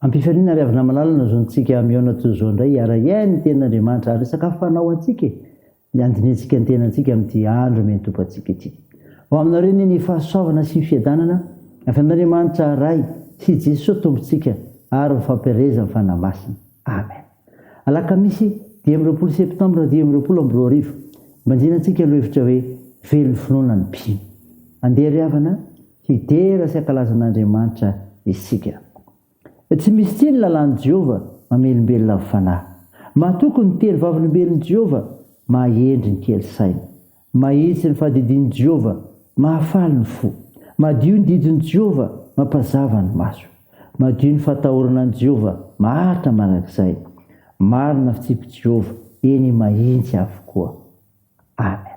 Ampifaliana ry avina malalana zao ntsika miaona toy zao indray ara-iainy ten'Andriamanitra ary sakafo fanao antsika ny andinitsika ny tenantsika amin'ity andro mentompo antsika ity. Ho aminareo ny fahasoavana sy ny fiadanana avy amin'Andriamanitra ray sy Jesosy tompontsika ary mifampiareza ny fanamasina. Amen. Alakamisy 12 septambra 2022 manjinantsika aloha hevitra hoe velon'ny finoana ny mpino. Andeha ry havana hidera sy ankalazan'Andriamanitra isika. Tsy misy tsy ny lalàn'i Jehova mamelombelona amin'ny fanahy. Mahatoky ny telo vavolombelon'i Jehova mahendry ny kely saina. Mahitsy ny fahadidian'i Jehova mahafaly ny fo. Madio ny didin'i Jehova mampazava ny maso. Madio ny fatahoranan'i Jehova maharitra manakizay. Marina fitsipy Jehova eny mahitsy avokoa. Amen.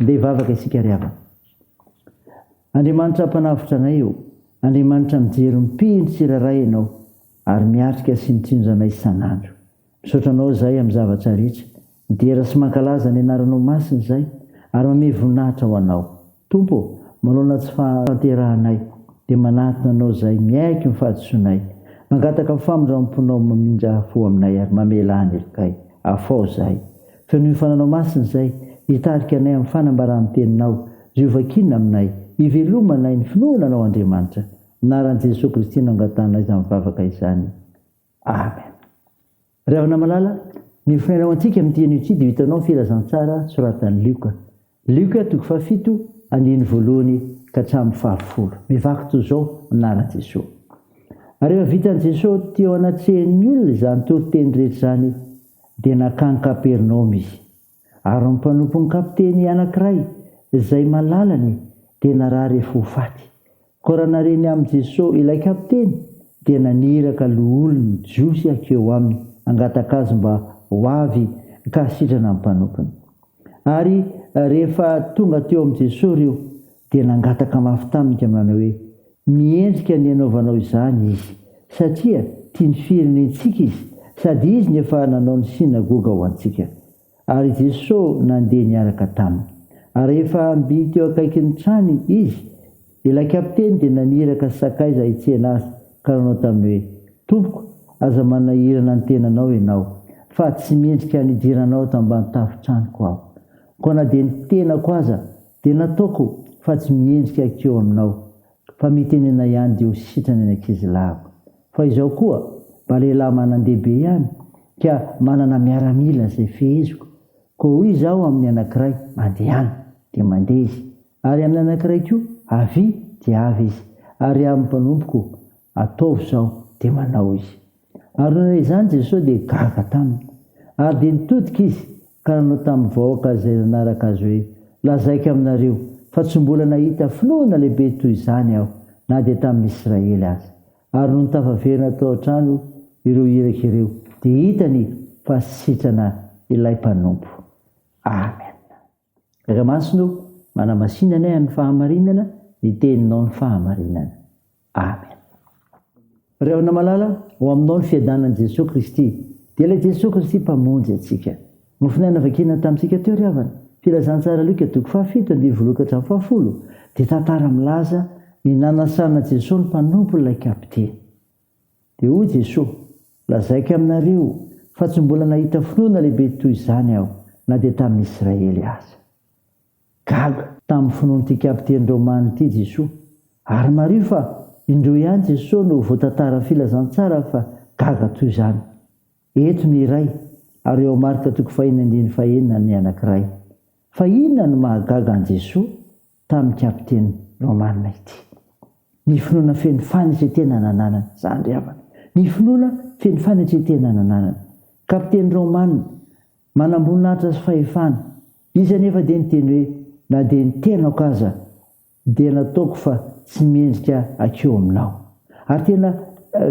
Ndeha vavaka isika ry havana. Andriamanitra mpanavitra anay io. Andriamanitra mijery mipindry tsiraray ianao ary miatrika sy mitsinjo anay isan'andro. Misaotra anao zay amin'ny zavatra rehetra. Midera sy mankalaza ny anaranao masina zay ary manome voninahitra ho anao. Tompo, manao tsy fahanterahanay dia manatona anao zay miaiky ny fahadisoanay. Mangataka famindramponao mamindra fo aminay ary mamela anelokay. Afao zay. Fenoy fananao masina zay hitarika anay amin'ny fanambaran'ny teninao, ziovakiana aminay, hivelomanay ny finoananao Andriamanitra. Anaran'i Jesosy Kristy no angatanay izany mivavaka izany. Amen. Ry havana malala, ny finainao antsika amin'ny teny dia hitanao filazantsara soratan'i Lioka. Lioka 7:1 ka hatramin'ny 10. Mivaky toy izao anaran'i Jesosy. Ary rehefa vitan'i Jesosy teo anatrehan'ny olona izany toriteny rehetra izany dia nakany Kapernaoma izy. Ary ny mpanompon'ny kapiteny anankiray izay malalany dia narary efa ho faty. Ko raha nareny amin'i Jesosy ilay kapiteny dia naniraka loholony jiosy akeo aminy angataka azy mba ho avy ka hasitrana amin'ny mpanompony. Ary rehefa tonga teo amin'i Jesosy ireo dia nangataka mafy tamika manao hoe miendrika ny anaovanao izany izy satria tia ny firenentsika izy sady izy ny efa nanao ny sinagoga ho antsika. Ary Jesosy nandeha niaraka taminy. Ary rehefa amby teo akaiky ny trano izy ilay kapiteny dia naniraka sakaiza hitsena azy ka nanao tamin'ny hoe tompoko aza manahirana ny tenanao ianao fa tsy mendrika nidiranao tambany tafitranoko aho koa na dia ny tenako aza dia nataoko fa tsy miendrika akeo aminao fa mitenena ihany dia ho sitrany ny ankizilahiko fa izao koa mba lehilahy manan-dehibe ihany ka manana miaramila izay feheziko koa hoy izaho amin'ny anankiray mandehana dia mandeha izy ary amin'ny anankiray koa avy dia avy izy ary amin'ny mpanompoko ataovy izao dia manao izy ary noho izany Jesosy dia gaga taminy ary dia nitodika izy ka nanao tamin'ny vahoaka izay nanaraka azy hoe lazaiko aminareo fa tsy mbola nahita finoana lehibe toy izany aho na dia tamin'ny Israely azy ary noho nitafaverina tao an-trano ireo iraka ireo dia hitany fa sitrana ilay mpanompo. Amen. Ramasinao manamasinana amin'ny fahamarinana ny teninao ny fahamarinana. Amen. Rehona malala ho aminao ny fiadanan'i Jesosy Kristy dia ilay Jesosy Kristy mpamonjy antsika. Nofinaina vakina tamintsika teo ry havana filazantsara Luka 7:20-10 dia tantara milaza ny nanasana Jesosy ny mpanompo ilay kapiteny. Dia hoy Jesosy, lazaiko aminareo fa tsy mbola nahita finoana lehibe toy izany aho na dia tamin'ny Israely aza. Gaga tamin'ny finoan'ity kapiteny Romana ity Jesosy ary mario fa indro ihany Jesosy no voatantara filazantsara fa gaga toy izany. Eto ny iray ary eo Marka 4:9 ny anankiray. Fa inona no mahagaga an Jesosy tamin'ny kapiteny Romana ity? Ny finoana feno fanitretena nananana izany ry havana. Ny finoana feno fanitretena nananana. Kapiteny Romana manamboninahitra sy fahefana. Izy anefa dia niteny hoe na dia ny tenako aza dia nataoko fa tsy mendrika akeo aminao. Ary tena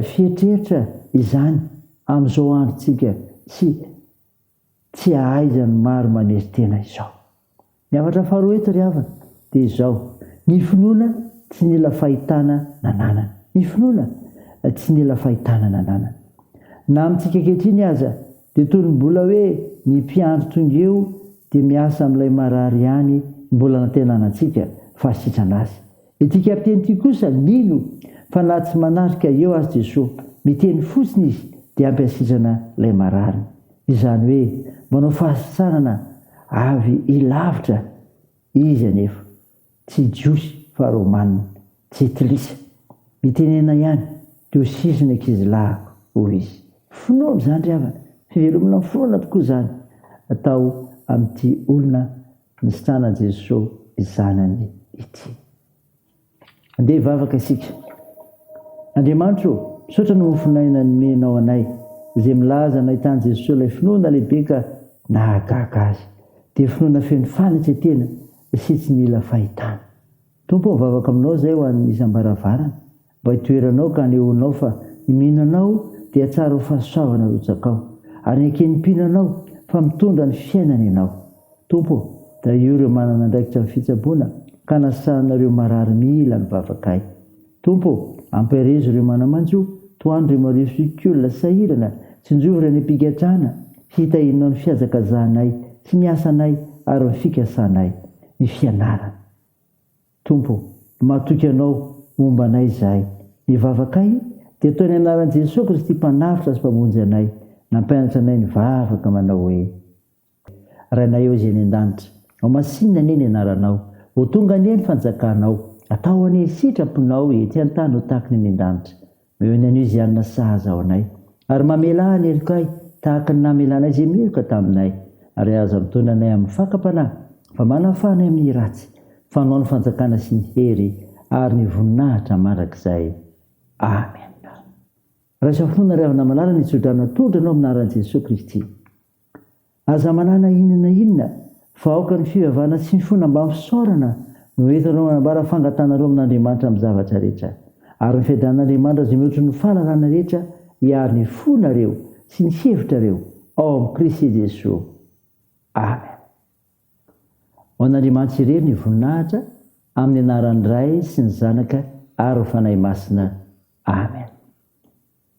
fietreritra izany amin'izao androntsika tsy ahaizany maro manery-tena izao. Ny afatra faharoa eto ry havana dia izao. Ny finoana tsy nila fahitana nananana. Ny finoana tsy nila fahitana nananana. Na amintsika ankehitriny aza dia toy ny mbola hoe ny mpiandro tonga eo dia miasa amin'ilay marary ihany mbola nantenanantsika fa sitrana azy. Ity kapiteny ity kosa mino fa na tsy manarika eo azy Jesosy miteny fotsiny izy dia ampiasitrana ilay marary. Izany hoe manao fahasarana avy ilavitra izy anefa tsy jiosy fa Romanina tsy tilisa mitenena ihany dia ho sisiny ankizilahiko hoy izy. Finoana izany ry havana, fivelomana finoana tokoa izany atao amin'ity olona nisitrana Jesosy izanany ity. Andeha hivavaka isika. Andriamanitro, misaotra ny mofinaina nomenao anay izay milaza nahitany Jesosy ilay finoana lehibe ka nahagaga azy. Dia finoana feno fanitretena sy tsy mila fahitana. Tompo mivavaka aminao izay ho an'ny isam-baravarana mba hitoeranao ka hanehoanao fa ny mihinanao dia tsara ho fahasoavana rotsakao ary ny ankenimpihinanao fa mitondra ny fiainana ianao. Tompo, da io ireo manana andraikitra ny fitsaboana ka nasasanareo marary mila mivavaka. Tompo, ampahirizo ireo manamanjo, toandro ireo marivo sahirana, tsinjovy ny ampigatrana, hitahinao ny fiazakazahanay sy ny asanay ary ny fikasanay, ny fianarana. Tompo, matoky anao momba anay izahay. Ny vavakay dia ataony anaran'i Jesosy Kristy mpanafitra sy mpamonjy anay, nampianatra anay ny vavaka manao hoe Rainay eo izay ny an-danitra, ao masinina anie ny anaranao, ho tonga anie ny fanjakanao, atao anie sitraponao ety an-tany ho tahaka ny an-danitra. Meo ny anio izy anona sahaza ao anay, ary mamela ny herikay tahaka ny namelanay izay meloka taminay, ary aza mitondra anay amin'ny fakapanahy, fa manafanay amin'ny ratsy, fanao ny fanjakana sy ny hery ary ny voninahitra mandrakizay. Amen. Raisa finoana ry havana malala ny tsodrana tondranao aminaran'i Jesosy Kristy. Aza manana inona fa aoka ny fivavahana sy ny fona mba misaorana no entinao manambara fangatanareo amin'Andriamanitra amin'ny zavatra rehetra. Ary ny fiadan'Andriamanitra izay mihoatra ny fahalalana rehetra hiary ny fonareo sy ny hevitrareo ao amin'ny Kristy Jesosy. Amen. Ho an'Andriamanitra irery ny voninahitra amin'ny anaran'ny Ray sy ny Zanaka ary ny Fanahy Masina. Amen.